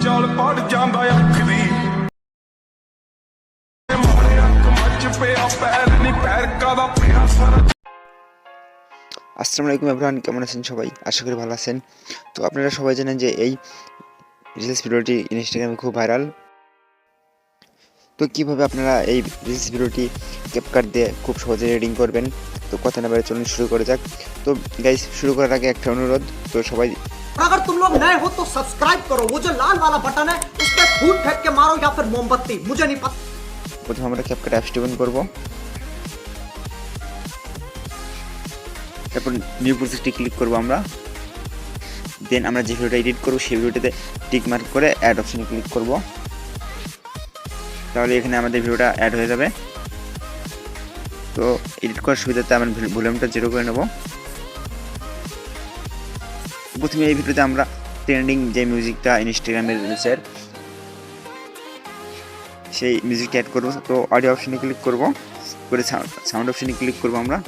चल पड़ जांदा अख दी मारे अख मच पिया पैर नी पैर कादा पिया सर। আসসালামু আলাইকুম এভরিওয়ান, কেমন আছেন সবাই? আশা করি ভালো আছেন। তো আপনারা সবাই জানেন যে এই রিলস ভিডিওটি ইনস্টাগ্রামে খুব ভাইরাল। তো কিভাবে আপনারা এই রিলস ভিডিওটি ক্যাপকাট দিয়ে খুব সহজে এডিটিং করবেন, তো কথা না বলে চলুন শুরু করা যাক। তো গাইস, শুরু করার আগে একটা অনুরোধ, তো সবাই अगर तुम लोग नए हो तो सब्सक्राइब करो, वो जो लाल वाला बटन है उस पर फूट फेंक के मारो या फिर मोमबत्ती, मुझे नहीं पता। প্রথমে আমরা ক্যাপকাট অ্যাপসটি ওপেন করব, তারপর নিউ প্রজেক্টে ক্লিক করব আমরা। দেন আমরা যে ভিডিওটা এডিট করব সেই ভিডিওটাতে টিক মার্ক করে অ্যাড অপশনে ক্লিক করব, তাহলে এখানে আমাদের ভিডিওটা অ্যাড হয়ে যাবে। তো এডিট করার সুবিধাতে আমরা ভলিউমটা 0 করে নেব। প্রথমে এই ভিডিওতে আমরা ট্রেন্ডিং যে মিউজিকটা ইনস্টাগ্রামের রিলসের, সেই মিউজিকটা অ্যাড করব। তো অডিও অপশনে ক্লিক করব, করে সাউন্ড অপশনে ক্লিক করব আমরা।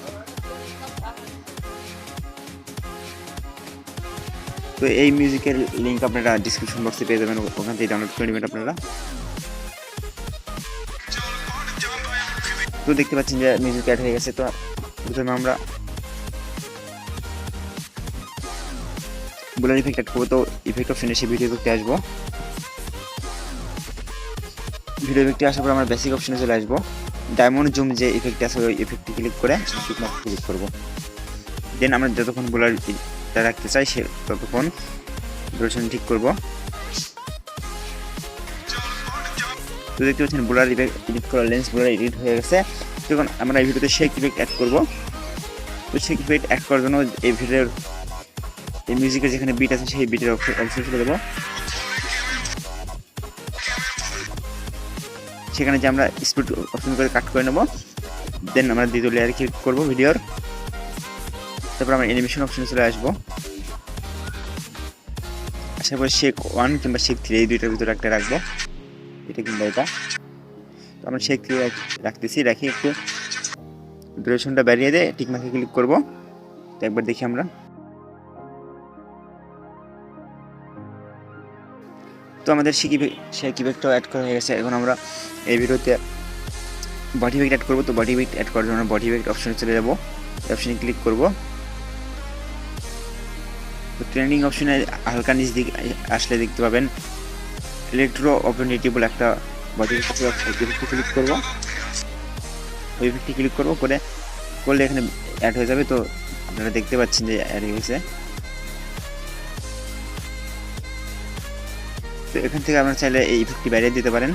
তো এই মিউজিকের লিঙ্ক আপনারা ডিসক্রিপশন বক্সে পেয়ে যাবেন, ওখান থেকে ডাউনলোড করে নেবেন আপনারা। তো দেখতে পাচ্ছেন যে মিউজিক অ্যাড হয়ে গেছে। তো প্রথমে আমরা ব্লার ইফেক্ট অ্যাড করবো। তো ইফেক্ট অপশনে এসে ভিডিও ইফেক্টে আসবো। ভিডিও ইফেক্টে আসার পর আমরা বেসিক অপশনে চলে আসবো। ডায়মন্ড জুম যে ইফেক্ট আছে ওই ইফেক্টে ক্লিক করে ক্লিক করবো। দেন আমরা যতক্ষণ ব্লারটা রাখতে চাই সে ততক্ষণ ডুরেশন ঠিক করব। তো দেখতে পাচ্ছেন ব্লার এডিট করা লেন্স ব্লার এডিট হয়ে গেছে। তখন আমরা এই ভিডিওতে শেক ইফেক্ট অ্যাড করব। তো শেক ইফেক্ট অ্যাড করার জন্য এই ভিডিওর এই মিউজিকের যেখানে বিট আছে সেই বিটের অপশন চলে দেবো। সেখানে যে আমরা স্পিড অপশন করে কাট করে নেব। দেন আমরা দ্বিতীয় লেয়ারে ক্লিক করব ভিডিওর। তারপর আমরা অ্যানিমেশন অপশনে চলে আসবো। আসার পর শেক 1 কিংবা শেক 3 এই দুইটার ভিতরে একটা রাখবো, এটা কিংবা এটা। তো আমরা শেক 3 রাখতেছি, রাখি একটু ডিউরেশনটা বাড়িয়ে দিয়ে টিক মার্কে ক্লিক করব। তো একবার দেখি আমরা। তো আমাদের শেক ইফেক্টটাও অ্যাড করা হয়ে গেছে। এখন আমরা এই ভিডিওতে বডি ইফেক্ট অ্যাড করবো। তো বডি ইফেক্ট অ্যাড করার জন্য বডি ইফেক্ট অপশনে চলে যাব, অপশনে ক্লিক করব। তো ট্রেন্ডিং অপশনে হালকা নিচ দিকে আসলে দেখতে পাবেন ইলেকট্রো অপরচুনিটি বলে একটা বডি ইফেক্টে ক্লিক করব। ওই ইফেক্টে ক্লিক করব, করলে এখানে অ্যাড হয়ে যাবে। তো আপনারা দেখতে পাচ্ছেন যে অ্যাড হয়ে গেছে। তো এখান থেকে আপনারা চাইলে এই ইফেক্টটি বাইরে দিতে পারেন।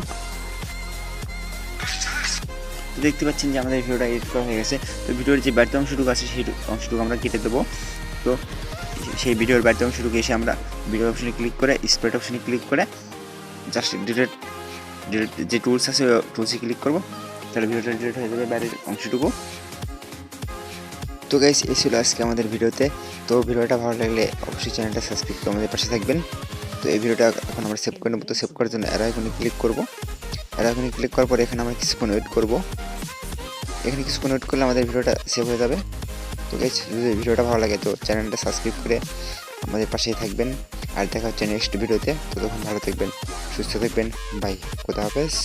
দেখতে পাচ্ছেন যে আমাদের ভিডিওটা এডিট করা হয়ে গেছে। তো ভিডিওর যে বাড়তি অংশটুকু আছে সেই অংশটুকু আমরা কেটে দেবো। তো সেই ভিডিওর বাড়তি অংশটুকু এসে আমরা ভিডিও অপশনে ক্লিক করে স্প্রেড অপশনে ক্লিক করে জাস্ট ডিলিট যে টুলস আছে ওই টুলসে ক্লিক করবো, তাহলে ভিডিওটা ডিলিট হয়ে যাবে বাইরের অংশটুকু। তো গাইস, এই ছিল আজকে আমাদের ভিডিওতে। তো ভিডিওটা ভালো লাগলে অবশ্যই চ্যানেলটা সাবস্ক্রাইব করে আমাদের পাশে থাকবেন। তো এই ভিডিওটা এখন আমরা সেভ করে নেব। তো সেভ করার জন্য অ্যারো আইকনে ক্লিক করব। অ্যারো আইকনে ক্লিক করার পর এখানে আমরা কিছুক্ষণ ওয়েট করব। এখানে কিছুক্ষণ ওয়েট করলে আমাদের ভিডিওটা সেভ হয়ে যাবে। তো গাইস, যদি ভিডিওটা ভালো লাগে তো চ্যানেলটা সাবস্ক্রাইব করে আমাদের পাশেই থাকবেন। আর দেখা হচ্ছে নেক্সট ভিডিওতে। তো তখন ভালো থাকবেন, সুস্থ থাকবেন। বাই, খোদা হাফেজ।